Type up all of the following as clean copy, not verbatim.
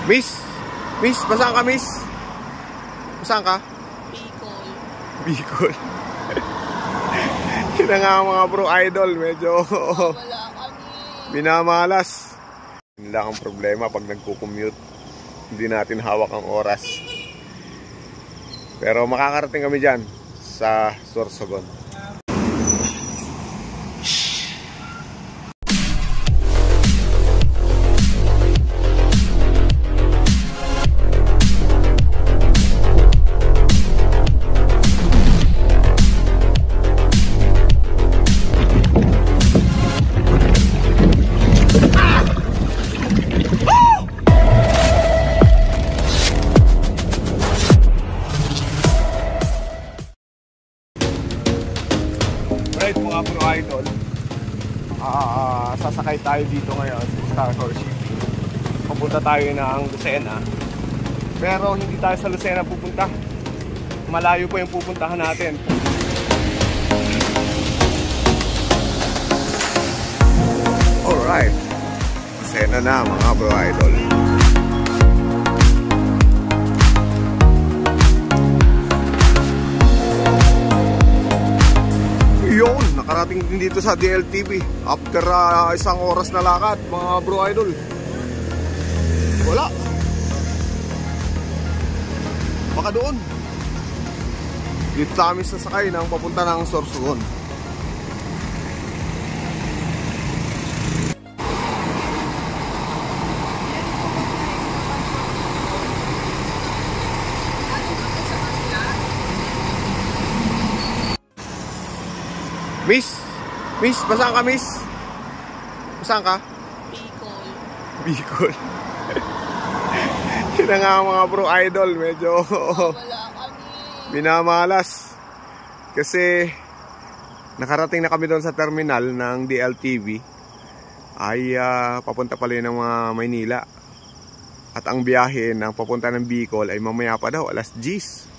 Miss! Miss, basaan ka, Miss? Basaan ka? Bicol. Bicol. Yun na nga mga bro idol, medyo Wala kami. minamalas. Yun lang ang problema pag nagko-commute. Hindi natin hawak ang oras. Pero makakarating kami dyan sa Sorsogon. Right mga bro idol, sasakay tayo dito ngayon sa Star City. Pupunta tayo ng Lucena. Pero hindi tayo sa Lucena pupunta. Malayo po yung pupuntahan natin. Alright, Lucena na mga bro idol. Yun, nakarating din dito sa DLTV after isang oras na lakad mga bro idol. Wala. Baka doon. Dito kami sasakay ng papunta ng Sorsogon. Miss! Miss, basaan ka, Miss? Basaan ka? Bicol. Bicol. Yun na nga mga bro idol, medyo Wala kami. minamalas. Kasi nakarating na kami doon sa terminal ng DLTV. Ay papunta pala ng mga Maynila. At ang biyahe ng papunta ng Bicol ay mamaya pa daw, alas 10.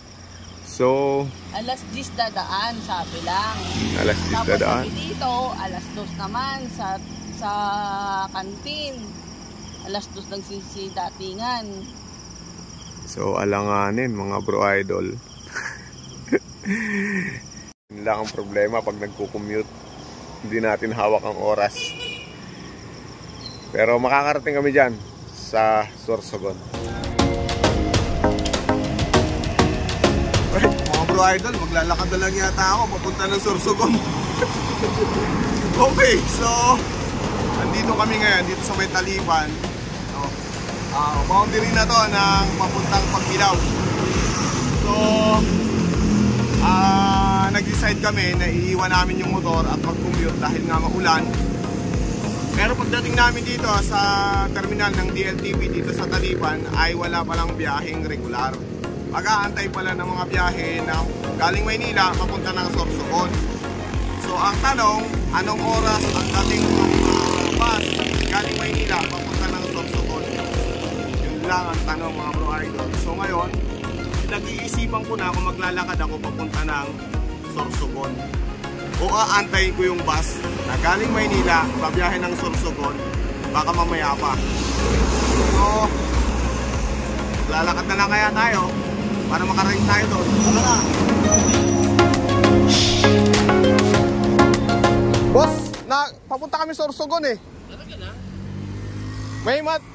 So, Alas 10 dadaan, sabi lang. alas 10 Tapos dadaan. sabi dito, alas 2 naman sa kantin. Alas 2 datingan. So, alanganin mga bro idol. Yun lang ang problema pag nagko-commute. Hindi natin hawak ang oras. Pero makakarating kami dyan sa Sorsogon. Right, mga bro idol, maglalakad na lang yata ako papunta ng Sorsogon. Okay, so andito kami ngayon dito sa may Taliban. Boundary na to ng papuntang Pagbilao. So nag-decide kami na iiwan namin yung motor at mag-commute dahil nga maulan. Pero pagdating namin dito sa terminal ng DLTV dito sa Taliban ay wala palang biyaheng regular. Mag-aantay pala ng mga biyahe na galing Maynila papunta ng Sorsogon. So ang tanong, anong oras ang dating bus galing Maynila papunta ng Sorsogon? Yun lang ang tanong mga bro idol. So ngayon, nag-iisipan ko na kung maglalakad ako papunta ng Sorsogon o aantayin ko yung bus na galing Maynila pabiyahe ng Sorsogon, baka mamaya pa. So lalakad na lang kaya tayo para makarating tayo doon. Tara na! Boss, papunta kami sa Sorsogon eh. Talaga na?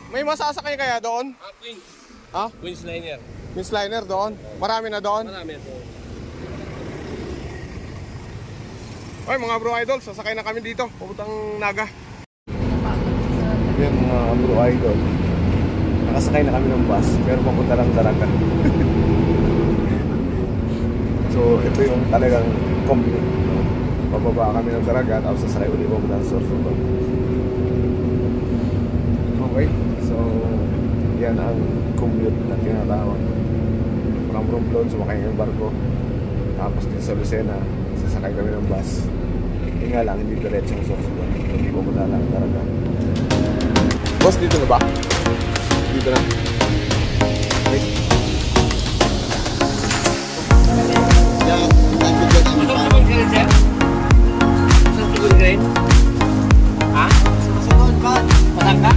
May masasakay kaya doon? Queens. Ha? Queens Liner. Queens Liner doon? Marami na doon? Marami ito. Ay mga bro idol, sasakay na kami dito. Papuntang Naga. Yan mga bro idol. Nakasakay na kami ng bus, pero papunta lang Daraga. So ito yung talagang commute. Pababa kami ng Daraga, tapos sasakay ulit papunta ng Sorsogon. Okay, so yan ang commute na tinatawag. From Plon, sumakay ng barko. Tapos din sa Lucena, sasakay kami ng bus. Hindi nga lang, hindi diretsong Sorsogon. Hindi pupunta lang Daraga. Boss, dito na ba? Dito na. Wait. Susunod grade, sir? Susunod grade? Ha? Susunod ba? Patang ka?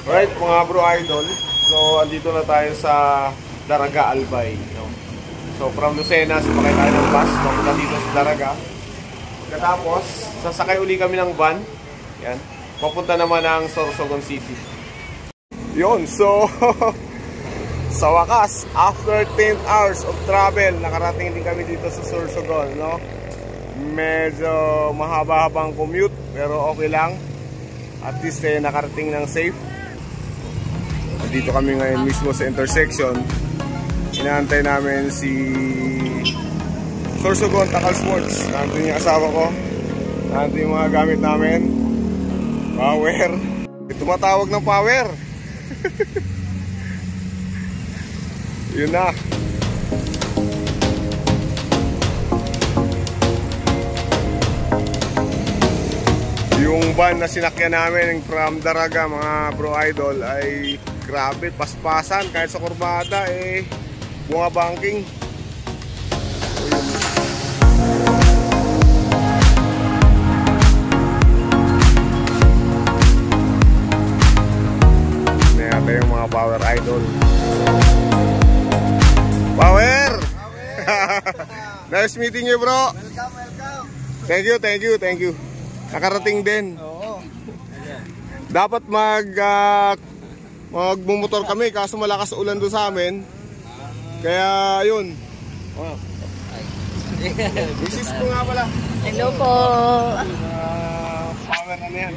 Alright mga bro idol, so andito na tayo sa Daraga Albay, no? So from Lucena, sumakay tayo ng bus papunta dito sa Daraga. Katapos, sasakay uli kami ng van. Yan, papunta naman ng Sorsogon City. Yun, so sa wakas, after 10 hours of travel, nakarating din kami dito sa Sorsogon, no? Medyo mahaba-habang commute, pero okay lang. At least nakarating ng safe. Dito kami ngayon mismo sa intersection. Inaantay namin si Sorsogon Tacal Sports. Nandun yung asawa ko. Nandun yung mga gamit namin. Power. Tumatawag ng power. Yun na. Yung van na sinakyan namin from Daraga mga bro idol ay grabe, paspasan kahit sa kurbada bunga banking. Nayata yung mga power idol. Power! Nice meeting you bro. Welcome. Thank you. Nakarating din. Oo. Dapat magmumotor kami kaso malakas ulan doon sa amin. Kaya yun. Misis ko nga pala. Hello po. Power na yan.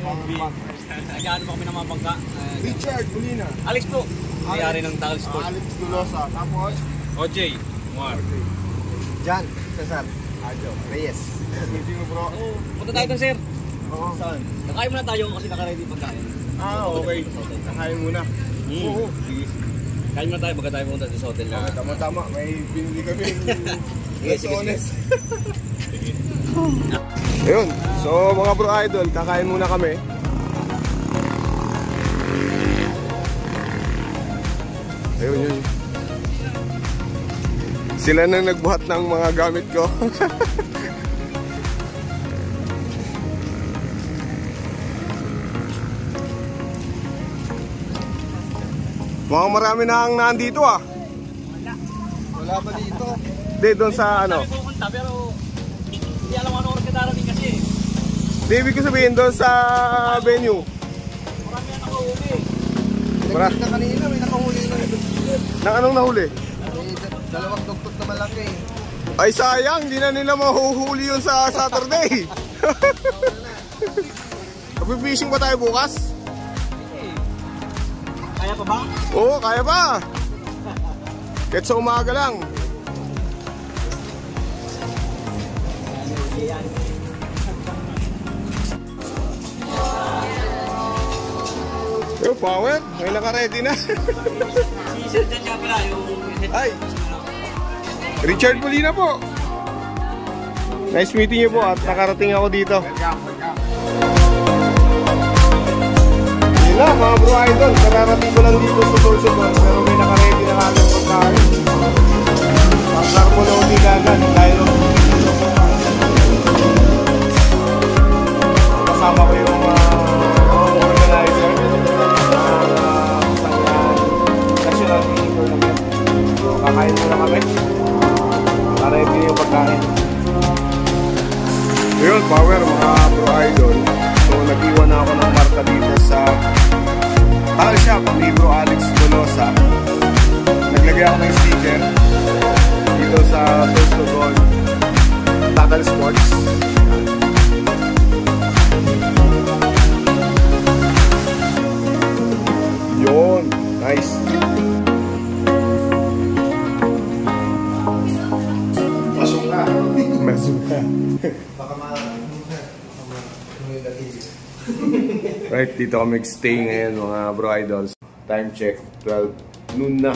Nag-ano pa kami ng mga bangka. Richard Molina. Alex po. Mayari ng Tacal Sports. Alex Dulosa. Tapos OJ. Muar. Jan, Cesar, Adjo, Reyes. meeting mo bro. Punta tayo doon, sir. Oo. Saan? Nakain muna tayo kasi naka-ready pagkain. Okay. Nakain muna. Oo. Sige. Kain muna tayo pagka tayo pumunta sa hotel na. Tama. May binili kami. Sige. Ayun. So mga bro idol, kakain muna kami. Ayun. Sila na nagbuhat ng mga gamit ko. Mukhang marami na ang nandito ah. Wala ba dito? Hindi, doon sa ano. Sabi pupunta pero hindi alam ano oras ka darating kasi. Hindi, ibig ko sabihin doon sa venue. Marami na nakauwi. Mara- Na kanina, may nakahuli na. Nang anong nahuli? May dalawang duktot na malaki. Ay sayang, hindi na nila mahuhuli yun sa Saturday. Mag-fishing ba tayo bukas? Kaya pa ba? Oo, kaya pa. Kahit sa umaga lang. Yo, power, may naka-ready na. Si Sir Jan nga pala yung... Ay, Richard Molina po. Nice meeting you po at nakarating ako dito. Yun na mga bro idol, kararating ko lang dito sa Sorsogon pero may naka-ready na kagad pagkain. Pasar mo na ulit agad dahil kasama ko yung organizer ng national meeting tournament. So kakain muna kami. Naka-ready yung pagkain. Yun, power mga bro idol. So nag-iwan na ako ng marka dito sa Tacal Shop ni Bro Alex Dulosa. Naglagay ako ng sticker dito sa Sorsogon Tacal Sports. Yun, nice. Pasok ka. Baka right, dito kami stay ngayon mga bro idols. Time check, 12 noon na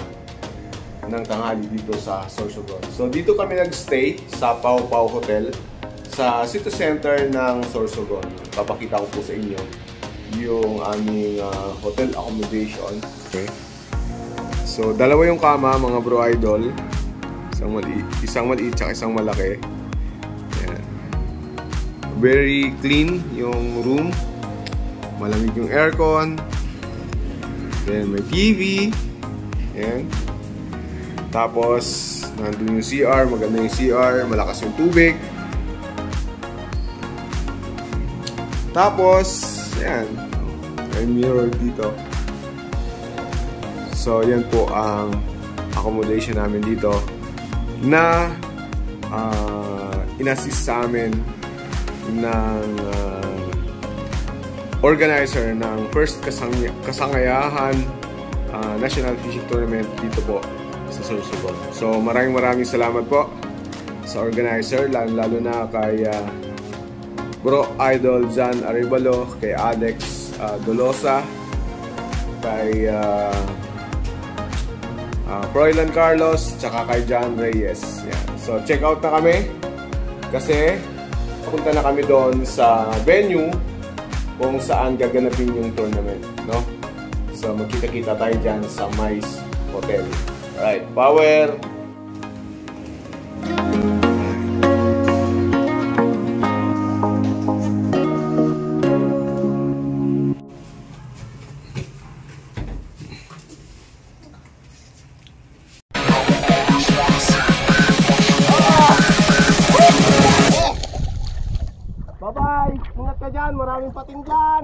ng tanghali dito sa Sorsogon. So dito kami nagstay sa Pau Pau Hotel sa city center ng Sorsogon. Papakita ko po sa inyo yung aming hotel accommodation. Okay. So dalawa yung kama mga bro idol. Isang maliit at isang malaki. Ayan. Very clean yung room. malamig yung aircon. Then may TV. Ayan. Tapos, nandun yung CR. Maganda yung CR. Malakas yung tubig. Tapos, ayan. May mirror dito. So, yan po ang accommodation namin dito na inassist sa amin ng organizer ng first kasangayahan National Fishing Tournament dito po sa Sorsogon. So maraming salamat po sa organizer, lalo na kay Bro Idol Jan Arevalo, kay Alex Dolosa, kay Froilan Carlos, tsaka kay John Reyes. Yan. So check out na kami kasi papunta na kami doon sa venue kung saan gaganapin yung tournament, no? So magkita-kita tayo dyan sa Mais Hotel. Alright, power! Bye-bye! Ingat ka dyan, maraming pating dyan!